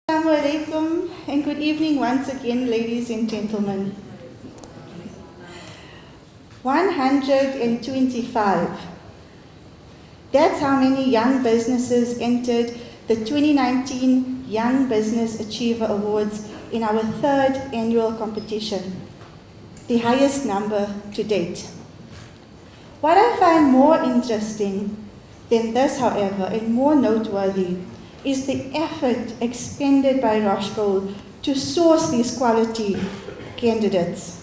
Assalamu alaikum and good evening once again, ladies and gentlemen. 125. That's how many young businesses entered the 2019 Young Business Achiever Awards in our third annual competition, the highest number to date. What I find more interesting than this, however, and more noteworthy, is the effort expended by Roshgold to source these quality candidates.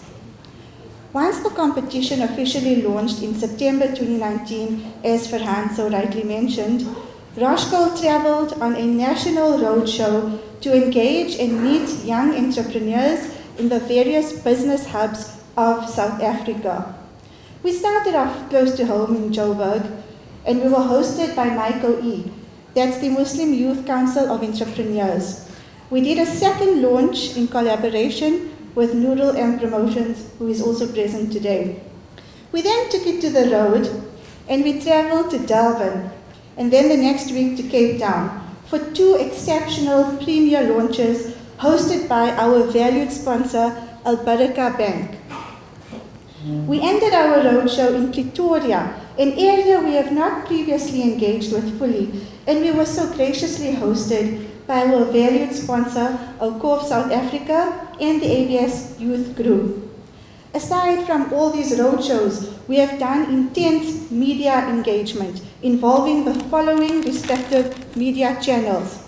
Once the competition officially launched in September 2019, as Farhan so rightly mentioned, Roshgold traveled on a national roadshow to engage and meet young entrepreneurs in the various business hubs of South Africa. We started off close to home in Joburg, and we were hosted by MyCoE, that's the Muslim Youth Council of Entrepreneurs. We did a second launch in collaboration with Noodle M Promotions, who is also present today. We then took it to the road, and we traveled to Durban, and then the next week to Cape Town, for two exceptional premier launches hosted by our valued sponsor, Al Baraka Bank. We ended our roadshow in Pretoria, an area we have not previously engaged with fully, and we were so graciously hosted by our valued sponsor, Alcove South Africa, and the ABS Youth Group. Aside from all these roadshows, we have done intense media engagement involving the following respective media channels: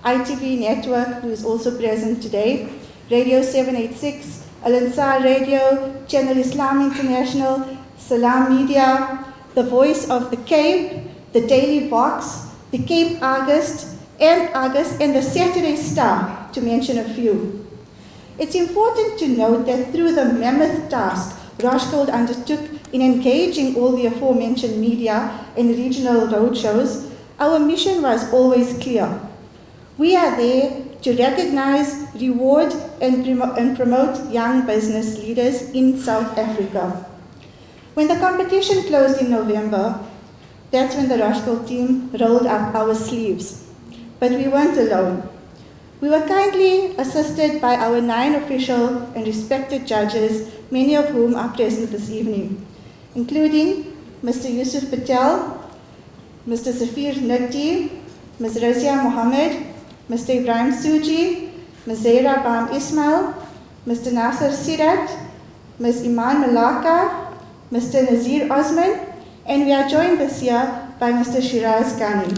ITV Network, who is also present today, Radio 786, Al-Ansar Radio, Channel Islam International, Salam Media, The Voice of the Cape, the Daily Vox, the Cape Argus, and the Saturday Star, to mention a few. It's important to note that through the mammoth task Roshgold undertook in engaging all the aforementioned media and regional roadshows, our mission was always clear. We are there to recognize, reward, and promote young business leaders in South Africa. When the competition closed in November, that's when the Roshgold team rolled up our sleeves. But we weren't alone. We were kindly assisted by our 9 official and respected judges, many of whom are present this evening, including Mr. Yusuf Patel, Mr. Zafir Nagdi, Ms. Razia Mohammed, Mr. Ibrahim Suji, Ms. Zaira Bam Ismail, Mr. Nasser Sirat, Ms. Iman Malaka, Mr. Nazir Osman, and we are joined this year by Mr. Shiraz Ghani.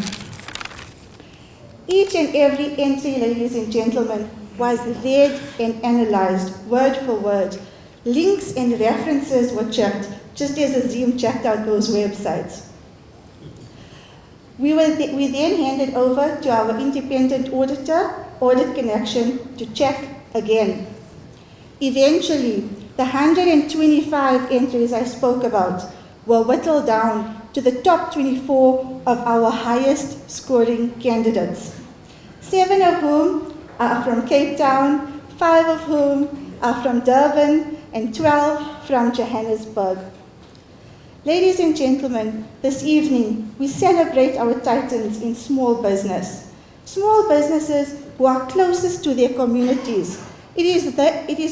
Each and every entry, ladies and gentlemen, was read and analyzed word for word. Links and references were checked, just as Azim checked out those websites. We then handed over to our independent auditor, Audit Connection, to check again. Eventually, the 125 entries I spoke about were whittled down to the top 24 of our highest scoring candidates, 7 of whom are from Cape Town, 5 of whom are from Durban, and 12 from Johannesburg. Ladies and gentlemen, this evening we celebrate our titans in small business. Small businesses who are closest to their communities. It is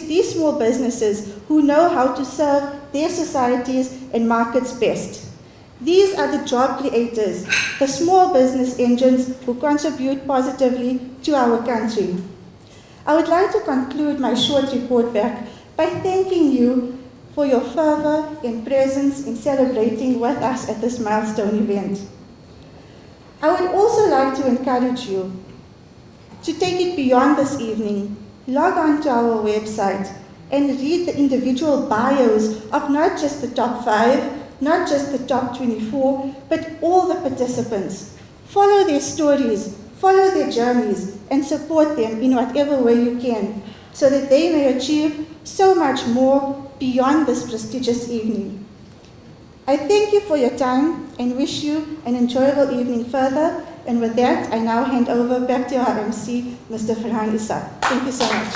these small businesses who know how to serve their societies and markets best. These are the job creators, the small business engines who contribute positively to our country. I would like to conclude my short report back by thanking you for your fervor and presence in celebrating with us at this milestone event. I would also like to encourage you to take it beyond this evening. Log on to our website and read the individual bios of not just the top 5, not just the top 24, but all the participants. Follow their stories, follow their journeys, and support them in whatever way you can, so that they may achieve so much more beyond this prestigious evening. I thank you for your time and wish you an enjoyable evening further. And with that, I now hand over back to our MC, Mr. Farhan Issa. Thank you so much.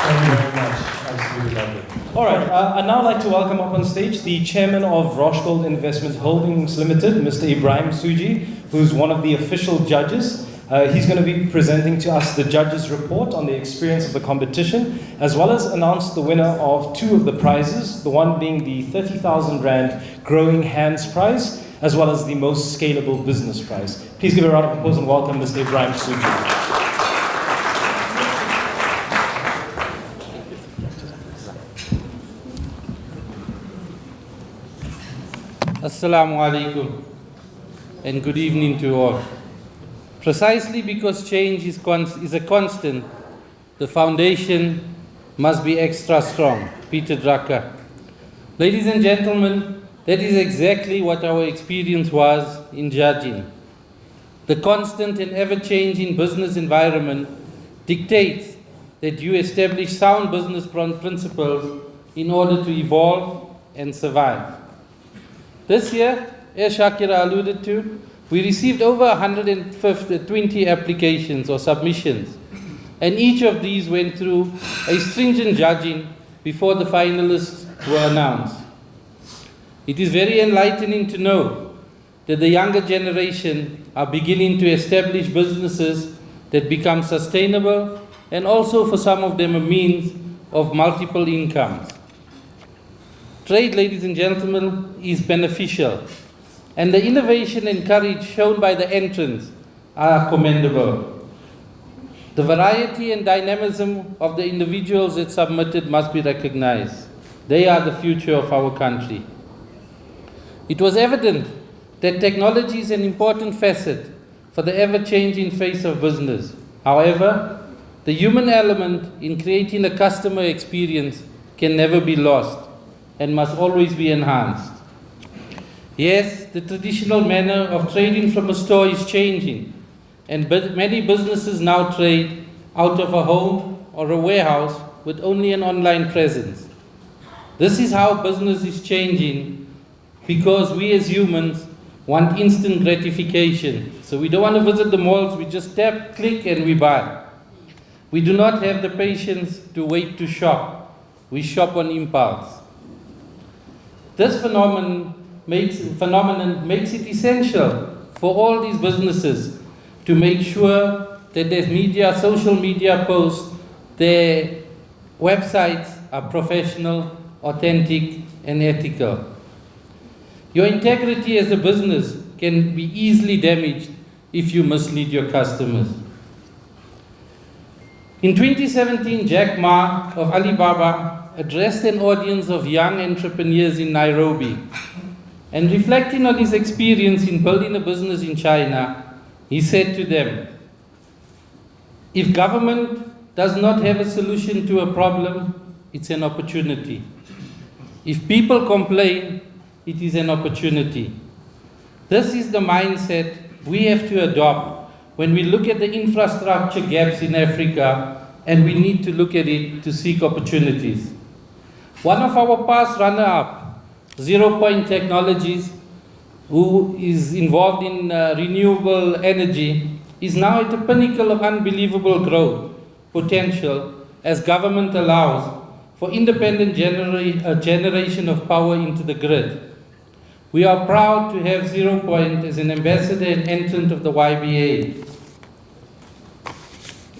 Thank you very much. Absolutely lovely. All right, I'd now like to welcome up on stage the chairman of Roshgold Investment Holdings Limited, Mr. Ibrahim Suji, who's one of the official judges. He's going to be presenting to us the judges' report on the experience of the competition, as well as announce the winner of 2 of the prizes, the one being the 30,000 Rand Growing Hands Prize, as well as the Most Scalable Business Prize. Please give a round of applause and welcome Mr. Ibrahim Suji. Assalamu alaikum and good evening to all. Precisely because change is a constant, the foundation must be extra strong. Peter Drucker. Ladies and gentlemen, that is exactly what our experience was in judging. The constant and ever-changing business environment dictates that you establish sound business principles in order to evolve and survive. This year, as Shakira alluded to, we received over 120 applications or submissions, and each of these went through a stringent judging before the finalists were announced. It is very enlightening to know that the younger generation are beginning to establish businesses that become sustainable and also for some of them a means of multiple incomes. Trade, ladies and gentlemen, is beneficial, and the innovation and courage shown by the entrants are commendable. The variety and dynamism of the individuals that submitted must be recognized. They are the future of our country. It was evident that technology is an important facet for the ever-changing face of business. However, the human element in creating a customer experience can never be lost and must always be enhanced. Yes, the traditional manner of trading from a store is changing, and many businesses now trade out of a home or a warehouse with only an online presence. This is how business is changing because we as humans want instant gratification. So we don't want to visit the malls, we just tap, click, and we buy. We do not have the patience to wait to shop. We shop on impulse. This phenomenon makes it essential for all these businesses to make sure that their social media posts, their websites are professional, authentic, and ethical. Your integrity as a business can be easily damaged if you mislead your customers. In 2017, Jack Ma of Alibaba addressed an audience of young entrepreneurs in Nairobi, and reflecting on his experience in building a business in China, he said to them, "If government does not have a solution to a problem, it's an opportunity. If people complain, it is an opportunity." This is the mindset we have to adopt when we look at the infrastructure gaps in Africa, and we need to look at it to seek opportunities. One of our past runner-up, 0 Point Technologies, who is involved in renewable energy, is now at the pinnacle of unbelievable growth potential as government allows for independent generation of power into the grid. We are proud to have 0 Point as an ambassador and entrant of the YBAA.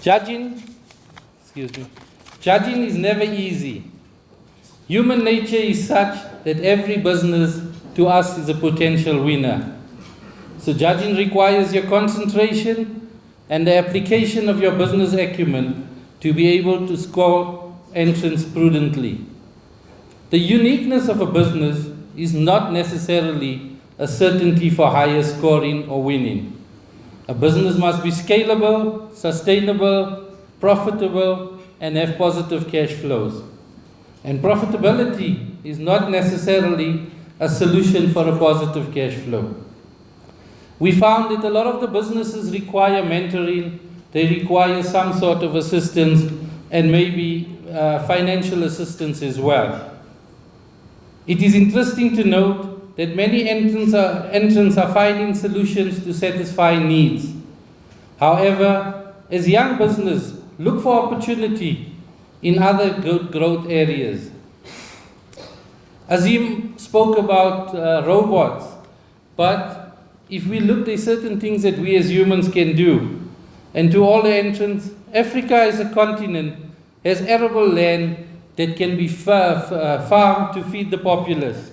Judging is never easy. Human nature is such that every business to us is a potential winner. So judging requires your concentration and the application of your business acumen to be able to score entrants prudently. The uniqueness of a business is not necessarily a certainty for higher scoring or winning. A business must be scalable, sustainable, profitable, and have positive cash flows. And profitability is not necessarily a solution for a positive cash flow. We found that a lot of the businesses require mentoring, they require some sort of assistance, and maybe financial assistance as well. It is interesting to note that many entrants are finding solutions to satisfy needs. However, as young business, look for opportunity in other good growth areas. Azim spoke about robots, but if we look, there's certain things that we as humans can do. And to all the entrants, Africa as a continent has arable land that can be farmed to feed the populace.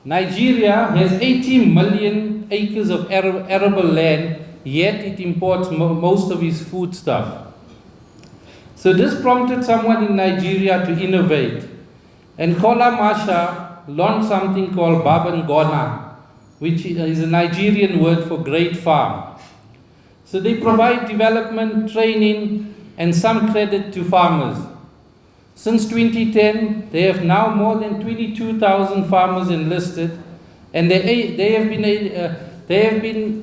Nigeria has 80 million acres of arable land, yet it imports most of its foodstuff. So this prompted someone in Nigeria to innovate. And Kola Masha launched something called Babangona, which is a Nigerian word for great farm. So they provide development, training, and some credit to farmers. Since 2010, they have now more than 22,000 farmers enlisted, and they have been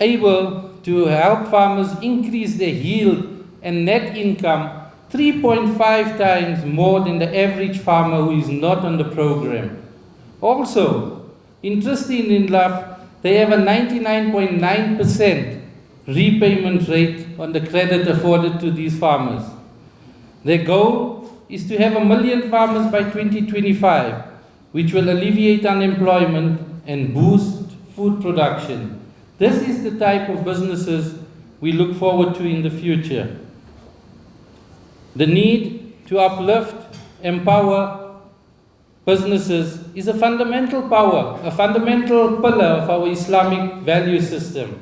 able to help farmers increase their yield and net income 3.5 times more than the average farmer who is not on the program. Also, interestingly enough, they have a 99.9% repayment rate on the credit afforded to these farmers. Their goal is to have 1 million farmers by 2025, which will alleviate unemployment and boost food production. This is the type of businesses we look forward to in the future. The need to uplift, empower businesses is a fundamental pillar of our Islamic value system.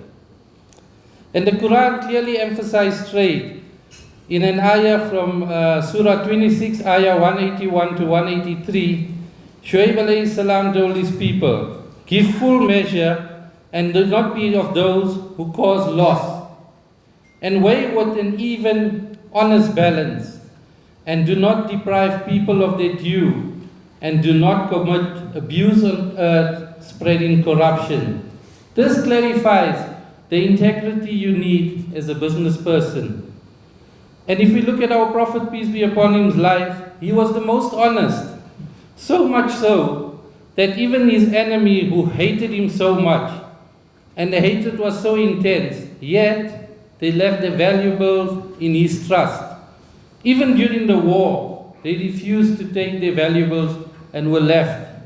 And the Quran clearly emphasized trade. In an ayah from Surah 26, ayah 181 to 183, Shuaib alayhi salam told his people, give full measure and do not be of those who cause loss, and weigh with an even, honest balance, and do not deprive people of their due, and do not commit abuse on earth, spreading corruption. This clarifies the integrity you need as a business person. And if we look at our Prophet, peace be upon him's life, he was the most honest. So much so that even his enemy who hated him so much, and the hatred was so intense, yet they left their valuables in his trust. Even during the war, they refused to take their valuables and were left.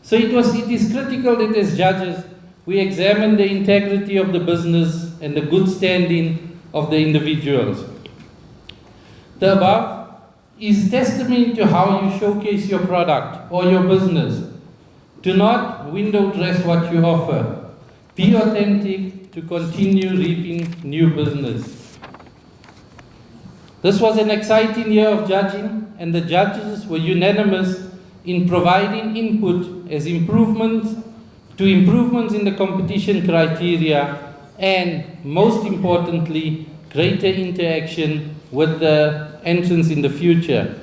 So it is critical that as judges, we examine the integrity of the business and the good standing of the individuals. The above is testimony to how you showcase your product or your business. Do not window dress what you offer. Be authentic to continue reaping new business. This was an exciting year of judging, and the judges were unanimous in providing input as improvements in the competition criteria, and most importantly, greater interaction with the entrants in the future.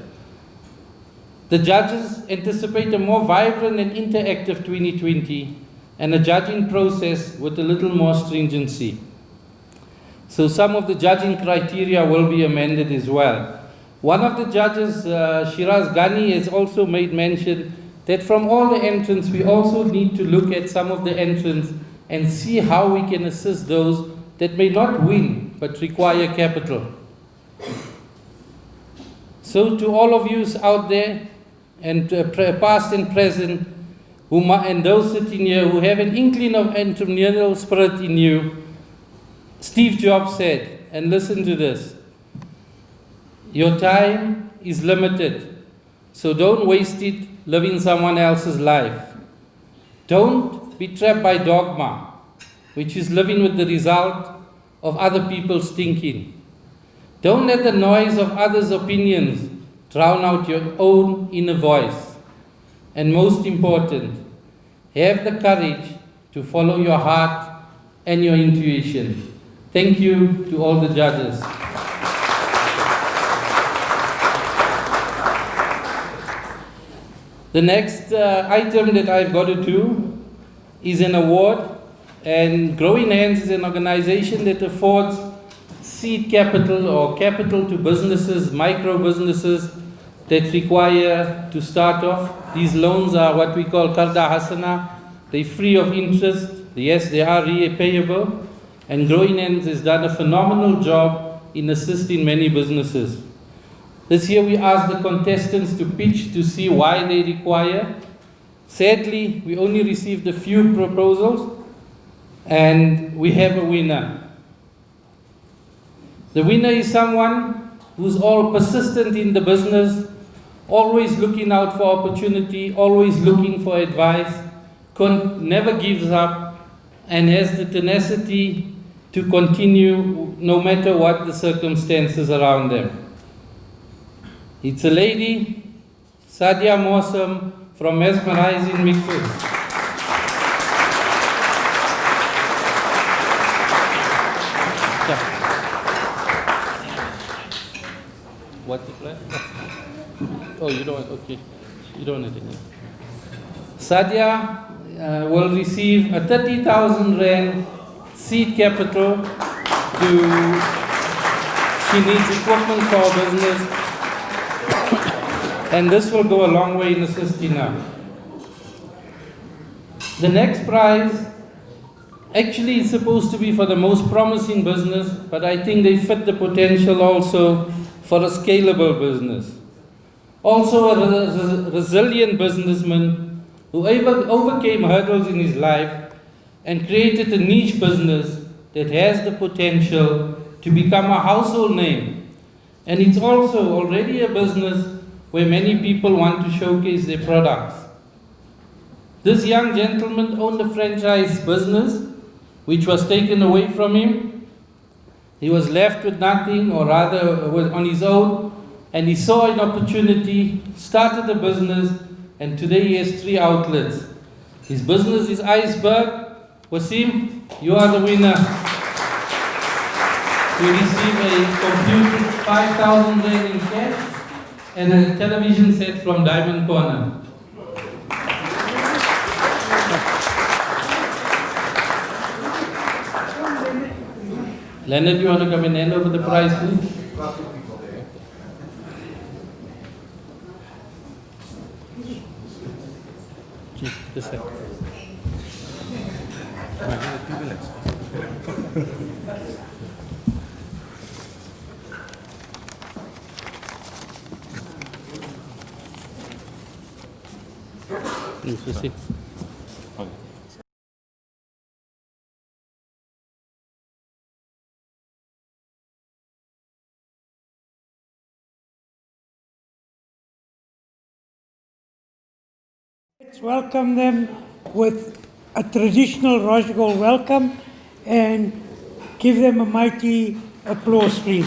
The judges anticipate a more vibrant and interactive 2020 and a judging process with a little more stringency. So some of the judging criteria will be amended as well. One of the judges, Shiraz Ghani, has also made mention that from all the entrants, we also need to look at some of the entrants and see how we can assist those that may not win but require capital. So to all of you out there, and past and present, and those sitting here who have an inkling of entrepreneurial spirit in you, Steve Jobs said, and listen to this, your time is limited, so don't waste it living someone else's life. Don't be trapped by dogma, which is living with the result of other people's thinking. Don't let the noise of others' opinions drown out your own inner voice. And most important, have the courage to follow your heart and your intuition. Thank you to all the judges. The next item that I've got to do is an award, and Growing Hands is an organization that affords seed capital or capital to businesses, micro businesses that require to start off. These loans are what we call Qarda Hasana. They're free of interest. Yes, they are repayable. And Growing Hands has done a phenomenal job in assisting many businesses. This year we asked the contestants to pitch to see why they require. Sadly, we only received a few proposals. and we have a winner. The winner is someone who's all persistent in the business, always looking out for opportunity, always looking for advice, never gives up, and has the tenacity to continue no matter what the circumstances around them. It's a lady, Sadia Mosam from Mesmerizing Mixes. What the plan? Oh, you don't, okay. You don't need it. Sadia will receive a 30,000 Rand seed capital she needs equipment for her business, and this will go a long way in assisting her. The next prize actually is supposed to be for the most promising business, but I think they fit the potential also for a scalable business. Also a resilient businessman who overcame hurdles in his life and created a niche business that has the potential to become a household name. And it's also already a business where many people want to showcase their products. This young gentleman owned a franchise business which was taken away from him. He was left with nothing, or rather was on his own, and he saw an opportunity, started a business, and today he has 3 outlets. His business is Iceberg. Wasim, you are the winner. You receive a computer, 5,000 Rand in cash, and a television set from Diamond Corner. Leonard, you want to come and hand over the prize, please? This side. Please, Let's welcome them with a traditional Roshgold welcome and give them a mighty applause, please.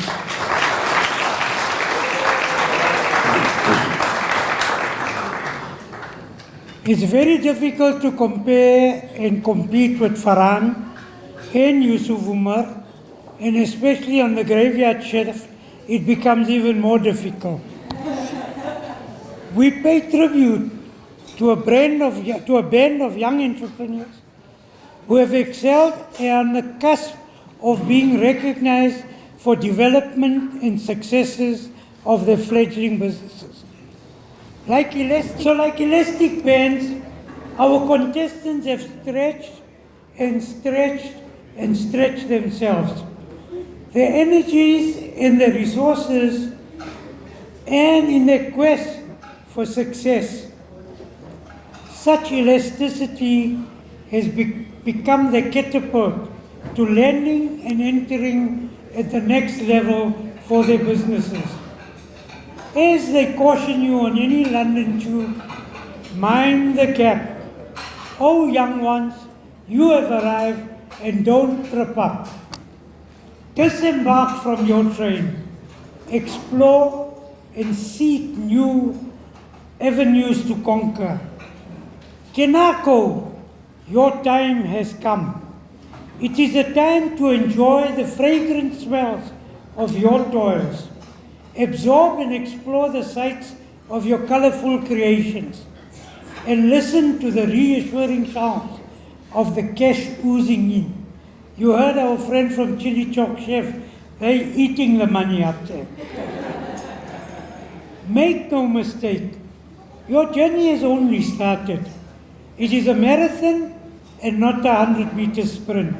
It's very difficult to compare and compete with Farhan and Yusuf Umar, and especially on the graveyard shift, it becomes even more difficult. We pay tribute to a band of young entrepreneurs who have excelled and are on the cusp of being recognized for development and successes of their fledgling businesses. Like elastic bands, our contestants have stretched themselves. Their energies and their resources, and in their quest for success. Such elasticity has become the catapult to landing and entering at the next level for their businesses. As they caution you on any London tube, mind the gap. Oh, young ones, you have arrived and don't trip up. Disembark from your train, explore and seek new avenues to conquer. Kenako, your time has come. It is a time to enjoy the fragrant smells of your toils. Absorb and explore the sights of your colorful creations, and listen to the reassuring sounds of the cash oozing in. You heard our friend from Chili Chalk Chef, they're eating the money up there. Make no mistake, your journey has only started. It is a marathon and not a 100-meter sprint.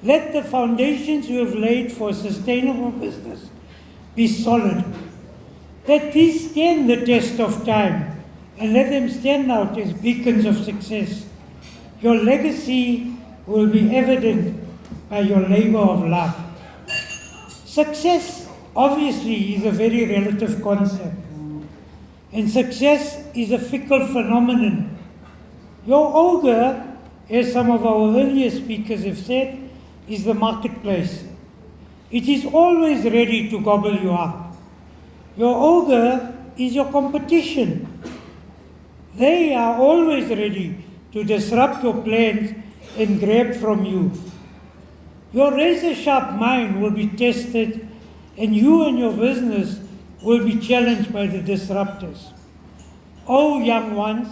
Let the foundations you have laid for a sustainable business be solid. Let these stand the test of time, and let them stand out as beacons of success. Your legacy will be evident by your labor of love. Success obviously is a very relative concept, and success is a fickle phenomenon. Your ogre, as some of our earlier speakers have said, is the marketplace. It is always ready to gobble you up. Your ogre is your competition. They are always ready to disrupt your plans and grab from you. Your razor-sharp mind will be tested, and you and your business will be challenged by the disruptors. Oh, young ones,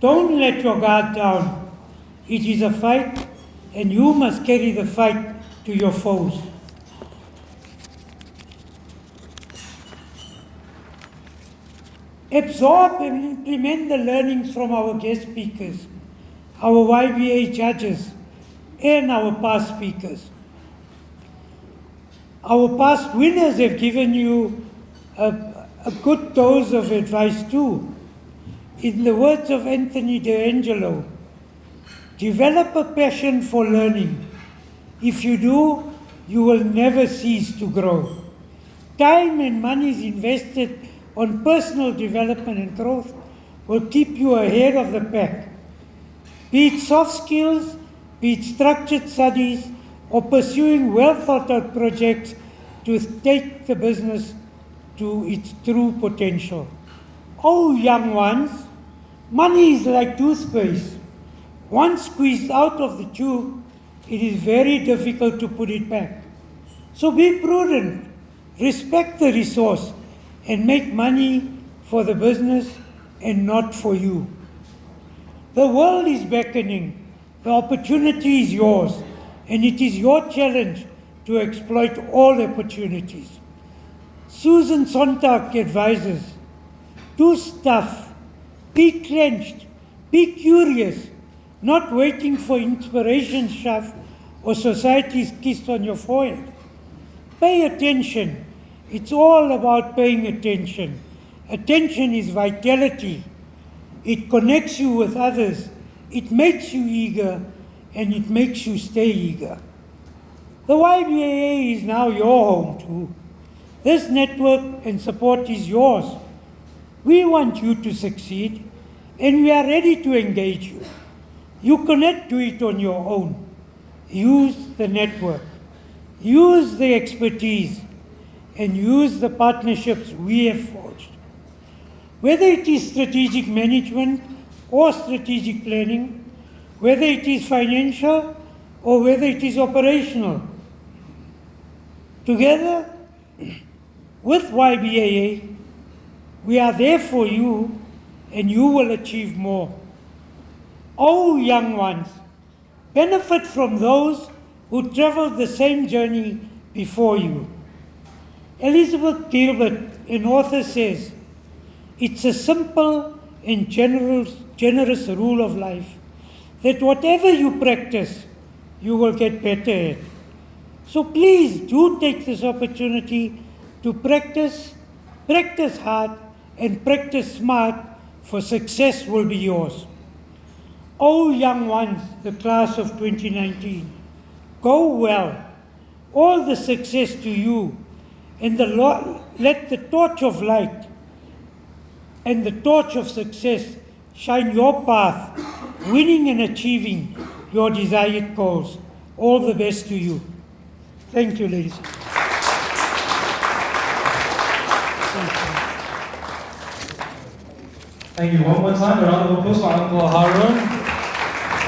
don't let your guard down. It is a fight, and you must carry the fight to your foes. Absorb and implement the learnings from our guest speakers, our YBAA judges, and our past speakers. Our past winners have given you a good dose of advice too. In the words of Anthony D'Angelo, develop a passion for learning. If you do, you will never cease to grow. Time and money is invested on personal development and growth will keep you ahead of the pack. Be it soft skills, be it structured studies, or pursuing well thought out projects to take the business to its true potential. Oh, young ones, money is like toothpaste. Once squeezed out of the tube, it is very difficult to put it back. So be prudent, respect the resource, and make money for the business and not for you. The world is beckoning. The opportunity is yours, and it is your challenge to exploit all opportunities. Susan Sontag advises, do stuff, be clenched, be curious, not waiting for inspiration shove or society's kiss on your forehead. Pay attention. It's all about paying attention. Attention is vitality. It connects you with others. It makes you eager, and it makes you stay eager. The YBAA is now your home too. This network and support is yours. We want you to succeed, and we are ready to engage you. You cannot do it on your own. Use the network. Use the expertise, and use the partnerships we have forged. Whether it is strategic management or strategic planning, whether it is financial or whether it is operational, together with YBAA, we are there for you, and you will achieve more. Oh, young ones, benefit from those who traveled the same journey before you. Elizabeth Gilbert, an author, says, it's a simple and generous rule of life that whatever you practice, you will get better at. So please do take this opportunity to practice hard, and practice smart, for success will be yours. Oh, young ones, the class of 2019, go well. All the success to you, and let the torch of light and the torch of success shine your path, winning and achieving your desired goals. All the best to you. Thank you, ladies. Thank you. One more time, a round of applause for Uncle Harun.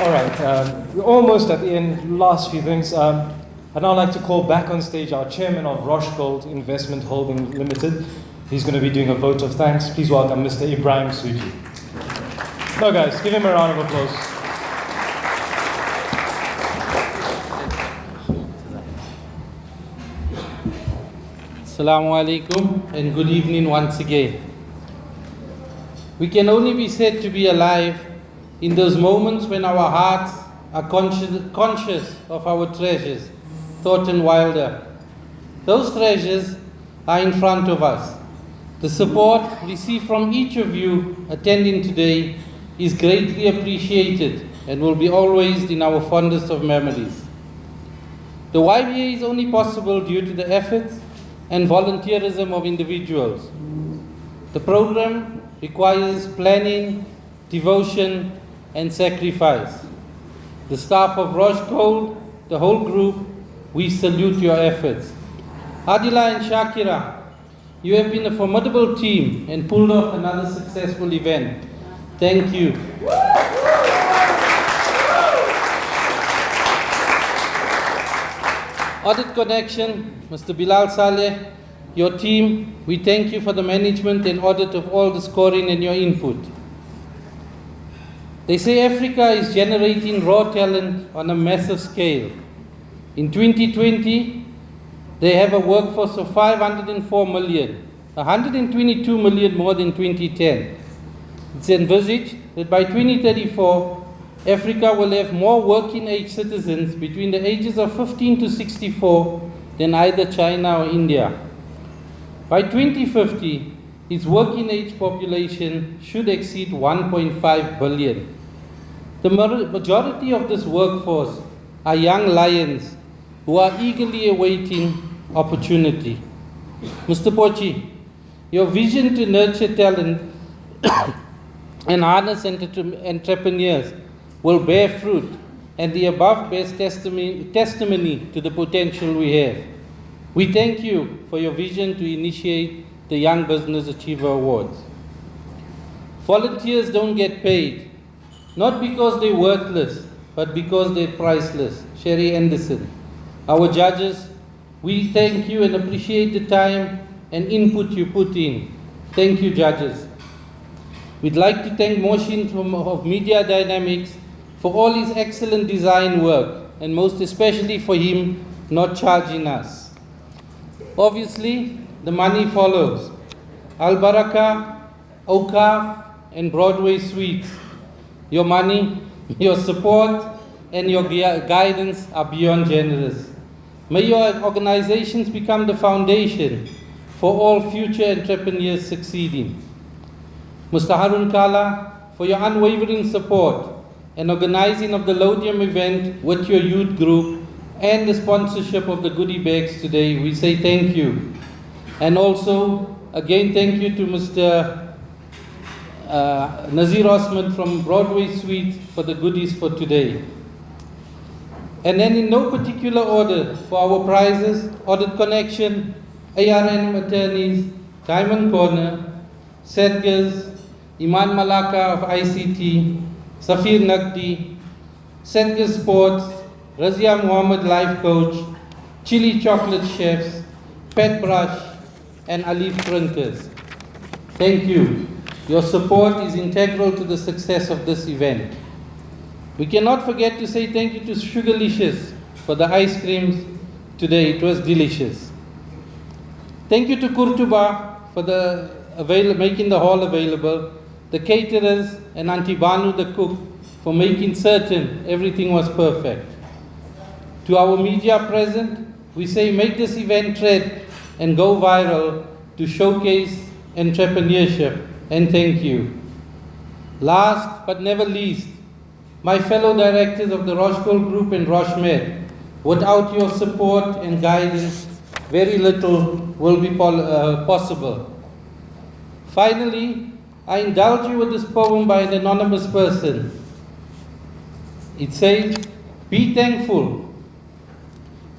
All right, we're almost at the end. Last few things. I'd now like to call back on stage our chairman of Roshgold Investment Holding Limited. He's going to be doing a vote of thanks. Please welcome Mr. Ibrahim Suji. No, guys, give him a round of applause. Assalamu alaikum and good evening once again. We can only be said to be alive in those moments when our hearts are conscious of our treasures, Thornton Wilder. Those treasures are in front of us. The support we see from each of you attending today is greatly appreciated and will be always in our fondest of memories. The YBAA is only possible due to the efforts and volunteerism of individuals. The program requires planning, devotion, and sacrifice. The staff of Roshgold, the whole group, we salute your efforts. Adila and Shakira, you have been a formidable team and pulled off another successful event. Thank you. Audit Connection, Mr. Bilal Saleh, your team, we thank you for the management and audit of all the scoring and your input. They say Africa is generating raw talent on a massive scale. In 2020, they have a workforce of 504 million, 122 million more than 2010. It's envisaged that by 2034, Africa will have more working age citizens between the ages of 15 to 64 than either China or India. By 2050, its working age population should exceed 1.5 billion. The majority of this workforce are young lions who are eagerly awaiting opportunity. Mr. Pochi, your vision to nurture talent and harness entrepreneurs will bear fruit, and the above bears testimony to the potential we have. We thank you for your vision to initiate the Young Business Achiever Awards. Volunteers don't get paid, not because they're worthless, but because they're priceless. Sherry Anderson. Our judges, we thank you and appreciate the time and input you put in. Thank you, judges. We'd like to thank Moshin of Media Dynamics for all his excellent design work, and most especially for him not charging us. Obviously, the money follows. Al Baraka, Okaf, and Broadway Suites. Your money, your support, and your guidance are beyond generous. May your organizations become the foundation for all future entrepreneurs succeeding. Mr. Harun Kala, for your unwavering support and organizing of the Lodium event with your youth group and the sponsorship of the goodie bags today, we say thank you. And also, again, thank you to Mr. Nazir Osman from Broadway Suite for the goodies for today. And then in no particular order, for our prizes, Audit Connection, ARN Attorneys, Diamond Corner, Sedgers, Iman Malaka of ICT, Safir Naqdi, Sedgers Sports, Razia Muhammad Life Coach, Chili Chocolate Chefs, Pet Brush, and Alif Printers. Thank you. Your support is integral to the success of this event. We cannot forget to say thank you to Sugarlicious for the ice creams today. It was delicious. Thank you to Kurtuba for making the hall available, the caterers, and Auntie Banu the cook for making certain everything was perfect. To our media present, we say make this event tread and go viral to showcase entrepreneurship, and thank you. Last but never least, my fellow directors of the Roshgold Group and Roshmed, without your support and guidance, very little will be possible. Finally, I indulge you with this poem by an anonymous person. It says, be thankful.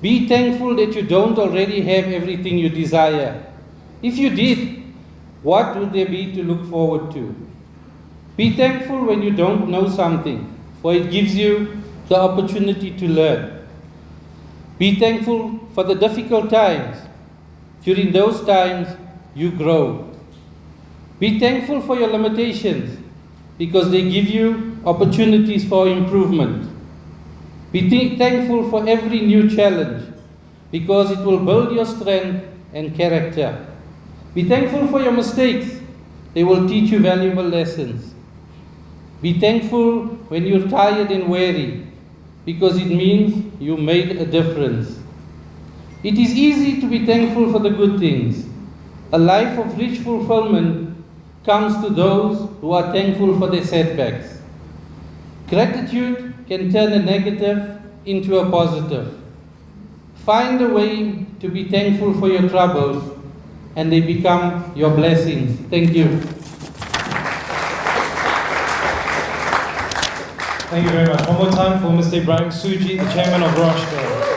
Be thankful that you don't already have everything you desire. If you did, what would there be to look forward to? Be thankful when you don't know something, for it gives you the opportunity to learn. Be thankful for the difficult times. During those times, you grow. Be thankful for your limitations, because they give you opportunities for improvement. Be thankful for every new challenge, because it will build your strength and character. Be thankful for your mistakes. They will teach you valuable lessons. Be thankful when you're tired and weary, because it means you made a difference. It is easy to be thankful for the good things. A life of rich fulfillment comes to those who are thankful for their setbacks. Gratitude can turn a negative into a positive. Find a way to be thankful for your troubles, and they become your blessings. Thank you. Thank you very much. One more time for Mr. Ibrahim Suji, the chairman of Roshgold.